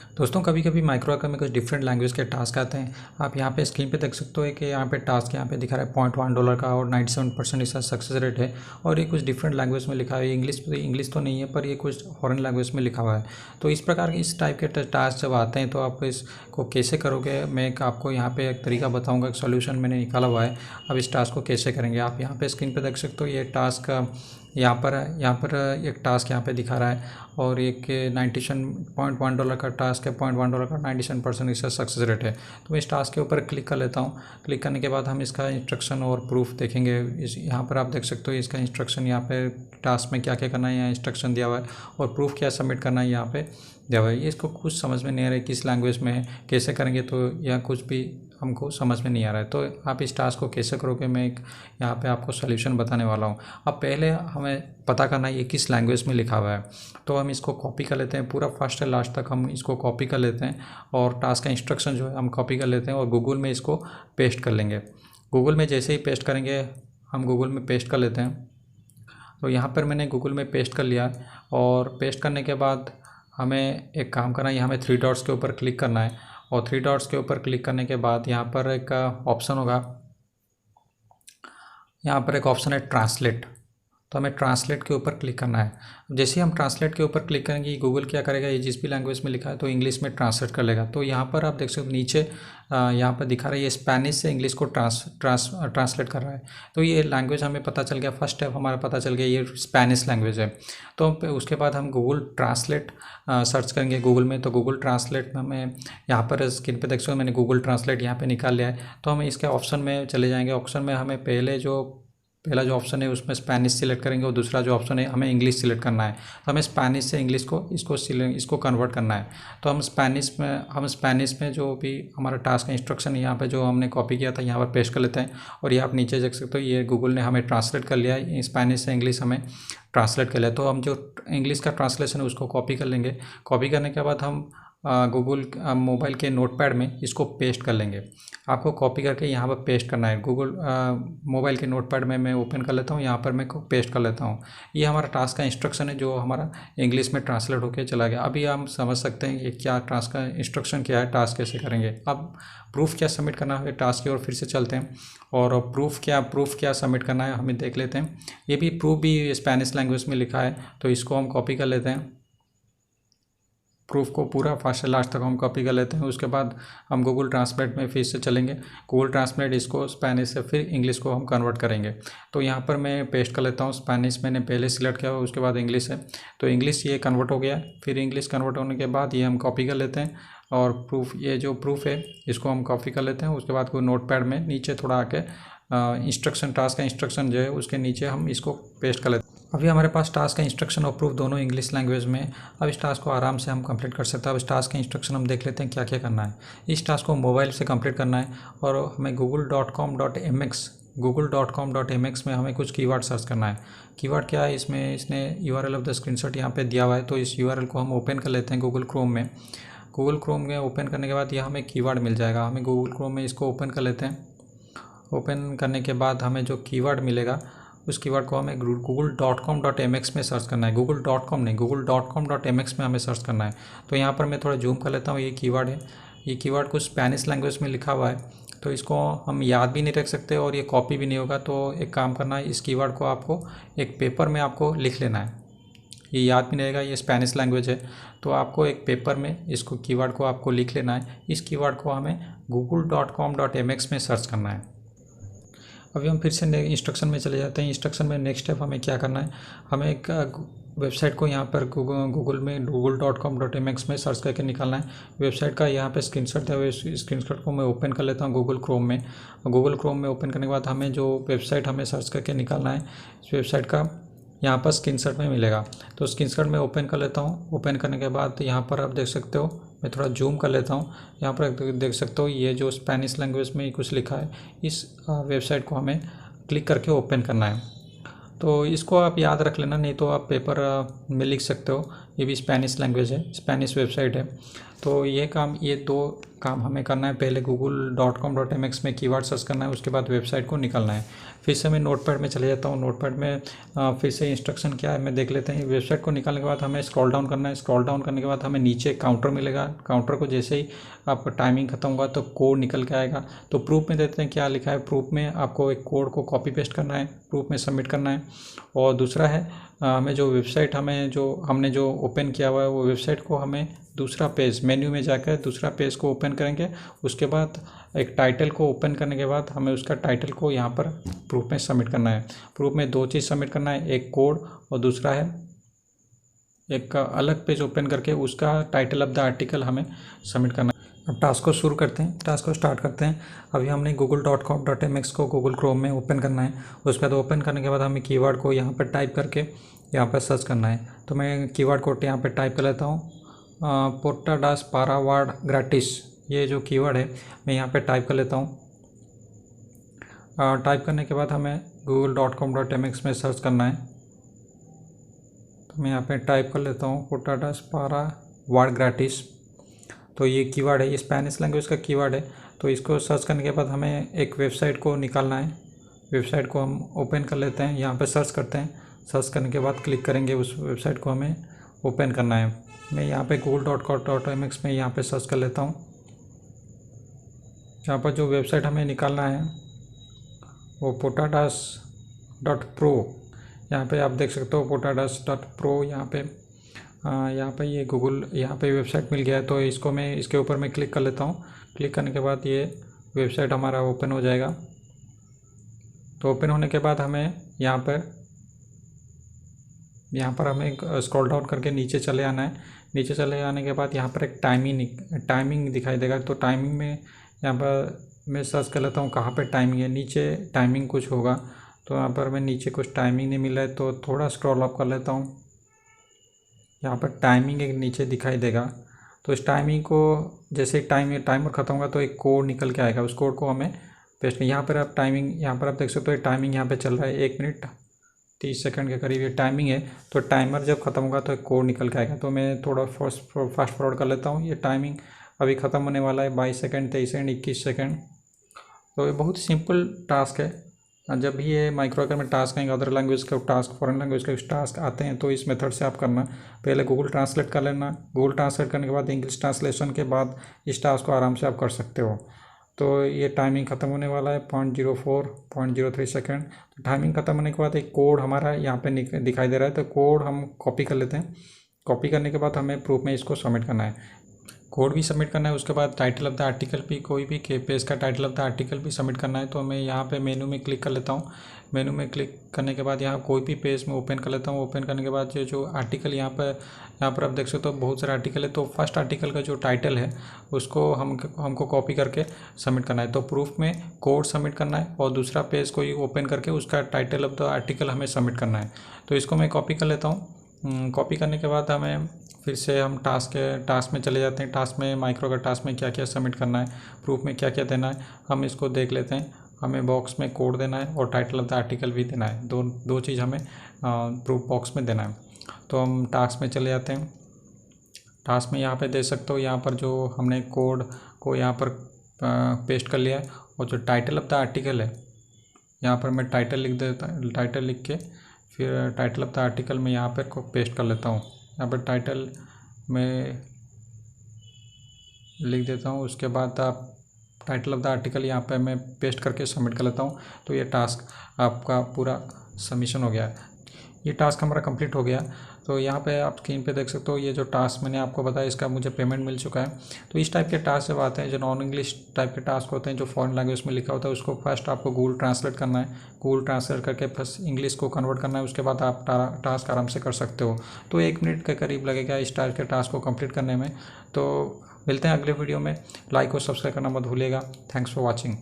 दोस्तों कभी कभी माइक्रो आर्क में कुछ डिफरेंट लैंग्वेज के टास्क आते हैं। आप यहाँ पे स्क्रीन पे देख सकते हो कि यहाँ पे टास्क यहाँ पे दिखा रहा है $0.1 का और 97% इसका सक्सेस रेट है। और ये कुछ डिफरेंट लैंग्वेज में लिखा है। इंग्लिश तो नहीं है, पर ये कुछ फॉरेन लैंग्वेज में लिखा हुआ है। तो इस प्रकार के इस टाइप के टास्क जब आते हैं तो आप इसको कैसे करोगे, मैं आपको यहाँ पे एक तरीका बताऊँगा, एक सोल्यूशन मैंने निकाला हुआ है। अब इस टास्क को कैसे करेंगे, आप यहाँ पे स्क्रीन पे देख सकते हो। ये टास्क यहाँ पर एक टास्क यहाँ पे दिखा रहा है और एक $97.1 का टास्क है। $0.1 का 97% इसका सक्सेस रेट है। तो मैं इस टास्क के ऊपर क्लिक कर लेता हूँ। क्लिक करने के बाद हम इसका इंस्ट्रक्शन और प्रूफ देखेंगे। यहाँ पर आप देख सकते हो इसका इंस्ट्रक्शन, यहाँ पे टास्क में क्या क्या करना है यहाँ इंस्ट्रक्शन दिया हुआ है और प्रूफ क्या सबमिट करना है यहाँ पे दिया हुआ है। ये इसको कुछ समझ में नहीं आ रहा है किस लैंग्वेज में है, कैसे करेंगे, तो यह कुछ भी हमको समझ में नहीं आ रहा है। तो आप इस टास्क को कैसे करोगे, मैं एक यहाँ पे आपको सॉल्यूशन बताने वाला हूँ। अब पहले हमें पता करना है ये किस लैंग्वेज में लिखा हुआ है। तो हम इसको कॉपी कर लेते हैं, पूरा फर्स्ट से लास्ट तक हम इसको कॉपी कर लेते हैं और टास्क का इंस्ट्रक्शन जो है हम कॉपी कर लेते हैं और गूगल में इसको पेस्ट कर लेंगे। गूगल में जैसे ही पेस्ट करेंगे, हम गूगल में पेस्ट कर लेते हैं। तो यहाँ पर मैंने गूगल में पेस्ट कर लिया और पेस्ट करने के बाद हमें एक काम करना है, यहाँ हमें 3 डॉट्स के ऊपर क्लिक करना है और 3 डॉट्स के ऊपर क्लिक करने के बाद यहाँ पर एक ऑप्शन होगा, यहाँ पर एक ऑप्शन है ट्रांसलेट। तो हमें ट्रांसलेट के ऊपर क्लिक करना है। जैसे ही हम ट्रांसलेट के ऊपर क्लिक करेंगे, गूगल क्या करेगा, ये जिस भी लैंग्वेज में लिखा है तो इंग्लिश में ट्रांसलेट कर लेगा। तो यहाँ पर आप देख सकते हो नीचे यहाँ पर दिखा रहा है ये स्पेनिश से इंग्लिश को ट्रांसलेट कर रहा है। तो ये लैंग्वेज हमें पता चल गया, फर्स्ट स्टेप हमारा पता चल गया ये स्पेनिश लैंग्वेज है। तो उसके बाद हम गूगल ट्रांसलेट सर्च करेंगे गूगल में। तो गूगल ट्रांसलेट में हमें यहाँ पर स्क्रीन पे देख सकते हो मैंने गूगल ट्रांसलेट यहाँ पे निकाल लिया है। तो हम इसके ऑप्शन में चले जाएंगे। ऑप्शन में हमें पहला जो ऑप्शन है उसमें स्पेनिश सिलेक्ट करेंगे और दूसरा जो ऑप्शन है हमें इंग्लिश सिलेक्ट करना है। तो हमें स्पेनिश से इंग्लिश को इसको कन्वर्ट करना है। तो हम स्पेनिश में जो भी हमारा टास्क का इंस्ट्रक्शन है यहाँ पे जो हमने कॉपी किया था यहाँ पर पेस्ट कर लेते हैं। और ये आप नीचे देख सकते हो ये गूगल ने हमें ट्रांसलेट कर लिया है, स्पेनिश से इंग्लिश हमें ट्रांसलेट कर लिया। तो हम जो इंग्लिश का ट्रांसलेशन है उसको कॉपी कर लेंगे। कॉपी करने के बाद हम गूगल मोबाइल के नोटपैड में इसको पेस्ट कर लेंगे। आपको कॉपी करके यहाँ पर पेस्ट करना है। गूगल मोबाइल के नोटपैड में मैं ओपन कर लेता हूँ, यहाँ पर मैं पेस्ट कर लेता हूँ। ये हमारा टास्क का इंस्ट्रक्शन है जो हमारा इंग्लिश में ट्रांसलेट होकर चला गया। अभी हम समझ सकते हैं ये क्या टास्क का इंस्ट्रक्शन क्या है, टास्क कैसे करेंगे। अब प्रूफ क्या सबमिट करना है, टास्क की ओर फिर से चलते हैं और प्रूफ क्या सबमिट करना है हमें देख लेते हैं। ये भी प्रूफ भी स्पेनिश लैंग्वेज में लिखा है, तो इसको हम कॉपी कर लेते हैं। प्रूफ को पूरा फर्स्ट से लास्ट तक हम कॉपी कर लेते हैं। उसके बाद हम गूगल ट्रांसलेट में फिर से चलेंगे। गूगल ट्रांसलेट इसको स्पेनिश से फिर इंग्लिश को हम कन्वर्ट करेंगे। तो यहाँ पर मैं पेस्ट कर लेता हूँ। स्पेनिश मैंने पहले सिलेक्ट किया, उसके बाद इंग्लिश है, तो इंग्लिश ये कन्वर्ट हो गया। फिर इंग्लिश कन्वर्ट होने के बाद ये हम कॉपी कर लेते हैं और ये जो प्रूफ है इसको हम कॉपी कर लेते हैं। उसके बाद कोई नोटपैड में नीचे थोड़ा आके इंस्ट्रक्शन, टास्क का इंस्ट्रक्शन जो है उसके नीचे हम इसको पेस्ट कर लेते हैं। अभी हमारे पास टास्क का इंस्ट्रक्शन और प्रूफ दोनों इंग्लिश लैंग्वेज में। अब इस टास्क को आराम से हम कंप्लीट कर सकते हैं। अब इस टास्क का इंस्ट्रक्शन हम देख लेते हैं क्या क्या करना है। इस टास्क को मोबाइल से कंप्लीट करना है और हमें google.com.mx में हमें कुछ कीवर्ड सर्च करना है। कीवर्ड क्या है, इसने URL ऑफ द स्क्रीनशॉट यहाँ पे दिया हुआ है। तो इस URL को हम ओपन कर लेते हैं गूगल क्रोम में। गूगल क्रोम में ओपन करने के बाद यह हमें कीवर्ड मिल जाएगा। हमें गूगल क्रोम में इसको ओपन कर लेते हैं। ओपन करने के बाद हमें जो कीवर्ड मिलेगा उस कीवर्ड को हमें google.com.mx में सर्च करना है। google.com नहीं, google.com.mx में हमें सर्च करना है। तो यहाँ पर मैं थोड़ा जूम कर लेता हूँ। ये कीवर्ड है, ये कीवर्ड कुछ स्पेनिश लैंग्वेज में लिखा हुआ है, तो इसको हम याद भी नहीं रख सकते और ये कॉपी भी नहीं होगा। तो एक काम करना है, इस कीवर्ड को आपको एक पेपर में आपको लिख लेना है। ये याद भी नहीं रहेगा, ये स्पेनिश लैंग्वेज है, तो आपको एक पेपर में इसको कीवर्ड को आपको लिख लेना है। इस कीवर्ड को हमें google.com.mx में सर्च करना है। अभी हम फिर से इंस्ट्रक्शन में चले जाते हैं। इंस्ट्रक्शन में नेक्स्ट स्टेप हमें क्या करना है, हमें एक वेबसाइट को यहाँ पर गूगल में google.com.mx में सर्च करके निकालना है। वेबसाइट का यहाँ पे स्क्रीनशॉट है, स्क्रीनशॉट को मैं ओपन कर लेता हूँ गूगल क्रोम में। गूगल क्रोम में ओपन करने के बाद हमें जो वेबसाइट हमें सर्च करके निकालना है, इस वेबसाइट का यहाँ पर स्क्रीनशॉट में मिलेगा। तो स्क्रीनशॉट में ओपन कर लेता हूँ। ओपन करने के बाद यहाँ पर आप देख सकते हो, मैं थोड़ा जूम कर लेता हूँ। यहाँ पर देख सकते हो ये जो स्पेनिश लैंग्वेज में कुछ लिखा है, इस वेबसाइट को हमें क्लिक करके ओपन करना है। तो इसको आप याद रख लेना, नहीं तो आप पेपर में लिख सकते हो। ये भी स्पेनिश लैंग्वेज है, स्पेनिश वेबसाइट है। तो ये दो काम हमें करना है। पहले google.com.mx में कीवर्ड सर्च करना है, उसके बाद वेबसाइट को निकालना है। फिर से मैं नोटपैड में चले जाता हूँ। नोटपैड में फिर से इंस्ट्रक्शन क्या है मैं देख लेते हैं। वेबसाइट को निकालने के बाद हमें स्क्रॉल डाउन करना है। स्क्रॉल डाउन करने के बाद हमें नीचे काउंटर मिलेगा। काउंटर को जैसे ही आपका टाइमिंग खत्म होगा तो कोड निकल के आएगा। तो प्रूफ में देते हैं क्या लिखा है। प्रूफ में आपको एक कोड को कॉपी पेस्ट करना है, प्रूफ में सबमिट करना है। और दूसरा है हमें जो वेबसाइट हमने जो ओपन किया हुआ है वो वेबसाइट को हमें दूसरा पेज मेन्यू में जाकर दूसरा पेज को ओपन करेंगे। उसके बाद एक टाइटल को ओपन करने के बाद हमें उसका टाइटल को यहाँ पर प्रूफ में सबमिट करना है। प्रूफ में दो चीज़ सबमिट करना है, एक कोड और दूसरा है एक अलग पेज ओपन करके उसका टाइटल ऑफ द आर्टिकल हमें सबमिट करना है। अब टास्क को शुरू करते हैं, टास्क को स्टार्ट करते हैं। अभी हमने google.com.mx को गूगल क्रोम में ओपन करना है। उसके बाद ओपन करने के बाद हमें कीवर्ड को यहाँ पर टाइप करके यहाँ पर सर्च करना है। तो मैं कीवर्ड को यहाँ पर टाइप कर लेता हूँ, पोर्टाडास पारावाड ग्राटिस, ये जो कीवर्ड है मैं यहाँ पे टाइप कर लेता हूँ। टाइप करने के बाद हमें google.com.mx में सर्च करना है। तो मैं यहाँ पे टाइप कर लेता हूँ पोर्टाडास पारावाड ग्राटिस। तो ये कीवर्ड है, ये स्पेनिश लैंग्वेज का कीवर्ड है। तो इसको सर्च करने के बाद हमें एक वेबसाइट को निकालना है। वेबसाइट को हम ओपन कर लेते हैं, यहाँ पर सर्च करते हैं। सर्च करने के बाद क्लिक करेंगे, उस वेबसाइट को हमें ओपन करना है। मैं यहाँ पे google.com.mx में यहाँ पे सर्च कर लेता हूँ। यहाँ पर जो वेबसाइट हमें निकालना है वो potadas.pro, यहाँ पे आप देख सकते हो potadas.pro। यहाँ पे ये यहाँ पे वेबसाइट मिल गया है। तो इसके ऊपर मैं क्लिक कर लेता हूँ। क्लिक करने के बाद ये वेबसाइट हमारा ओपन हो जाएगा। तो ओपन होने के बाद हमें यहाँ पर हमें स्क्रॉल डाउन करके नीचे चले आना है। नीचे चले आने के बाद यहाँ पर एक टाइमिंग दिखाई देगा। तो टाइमिंग में यहाँ पर मैं सर्च कर लेता हूँ कहाँ पे टाइमिंग है। नीचे टाइमिंग कुछ होगा, तो यहाँ पर मैं नीचे कुछ टाइमिंग नहीं मिल रहा है तो थोड़ा स्क्रॉल अप कर लेता हूँ। यहाँ पर टाइमिंग एक नीचे दिखाई देगा। तो इस टाइमिंग को जैसे टाइमर ख़त्म होगा तो एक कोड निकल के आएगा। उस कोड को हमें पेस्ट यहाँ पर आप देख सकते हो टाइमिंग यहाँ पर चल रहा है 1 मिनट 30 सेकंड के करीब ये टाइमिंग है। तो टाइमर जब ख़त्म होगा तो एक कोड निकल के आएगा। तो मैं थोड़ा फास्ट फॉरवर्ड कर लेता हूँ। ये टाइमिंग अभी ख़त्म होने वाला है, 22 सेकंड 23 सेकंड 21 सेकंड। तो ये बहुत सिंपल टास्क है। जब भी ये माइक्रो हैकर में टास्क आएंगे, अदर लैंग्वेज के टास्क, फॉरेन लैंग्वेज के टास्क आते हैं तो इस मेथड से आप करना। पहले गूगल ट्रांसलेट कर लेना। गूगल ट्रांसलेट करने के बाद इंग्लिश ट्रांसलेशन के बाद इस टास्क को आराम से आप कर सकते हो। तो ये टाइमिंग ख़त्म होने वाला है 0.03 सेकंड। तो टाइमिंग ख़त्म होने के बाद एक कोड हमारा यहाँ पे दिखाई दे रहा है। तो कोड हम कॉपी कर लेते हैं। कॉपी करने के बाद हमें प्रूफ में इसको सबमिट करना है। कोड भी सबमिट करना है। उसके बाद टाइटल ऑफ द आर्टिकल भी, कोई भी पेज का टाइटल ऑफ द आर्टिकल भी सबमिट करना है। तो मैं यहाँ पे मेनू में क्लिक कर लेता हूँ। मेनू में क्लिक करने के बाद यहाँ कोई भी पेज में ओपन कर लेता हूँ। ओपन करने के बाद जो आर्टिकल यहाँ पर आप देख सकते हो बहुत सारे आर्टिकल है। तो फर्स्ट आर्टिकल का जो टाइटल है उसको हमको कॉपी करके सबमिट करना है। तो प्रूफ में कोड सबमिट करना है और दूसरा पेज कोई ओपन करके उसका टाइटल ऑफ द आर्टिकल हमें सबमिट करना है। तो इसको मैं कॉपी कर लेता हूँ। कॉपी करने के बाद हमें फिर से हम टास्क में चले जाते हैं। टास्क में माइक्रो का टास्क में क्या क्या सबमिट करना है, प्रूफ में क्या क्या देना है, हम इसको देख लेते हैं। हमें बॉक्स में कोड देना है और टाइटल ऑफ द आर्टिकल भी देना है। दो चीज़ हमें प्रूफ बॉक्स में देना है। तो हम टास्क में चले जाते हैं। टास्क में यहाँ पे देख सकते हो, यहाँ पर जो हमने कोड को यहाँ पर पेस्ट कर लिया है। और जो टाइटल ऑफ द आर्टिकल है यहाँ पर मैं टाइटल लिख देता हूँ। टाइटल लिख के फिर टाइटल ऑफ द आर्टिकल में यहाँ पर को पेस्ट कर लेता हूँ। यहाँ पर टाइटल में लिख देता हूँ। उसके बाद आप टाइटल ऑफ द आर्टिकल यहाँ पे मैं पेस्ट करके सबमिट कर लेता हूँ। तो ये टास्क आपका पूरा सबमिशन हो गया। ये टास्क हमारा कंप्लीट हो गया। तो यहाँ पे आप स्क्रीन पे देख सकते हो ये जो टास्क मैंने आपको बताया इसका मुझे पेमेंट मिल चुका है। तो इस टाइप के टास्क जब आते हैं, जो नॉन इंग्लिश टाइप के टास्क होते हैं, जो फॉरेन लैंग्वेज में लिखा होता है, उसको फर्स्ट आपको गूगल ट्रांसलेट करना है। गूगल ट्रांसलेट करके फर्स्ट इंग्लिश को कन्वर्ट करना है। उसके बाद आप टास्क आराम से कर सकते हो। तो 1 मिनट के करीब लगेगा इस टाइप के टास्क को कंप्लीट करने में। तो मिलते हैं अगले वीडियो में। लाइक और सब्सक्राइब करना मत भूलिएगा। Thanks for watching.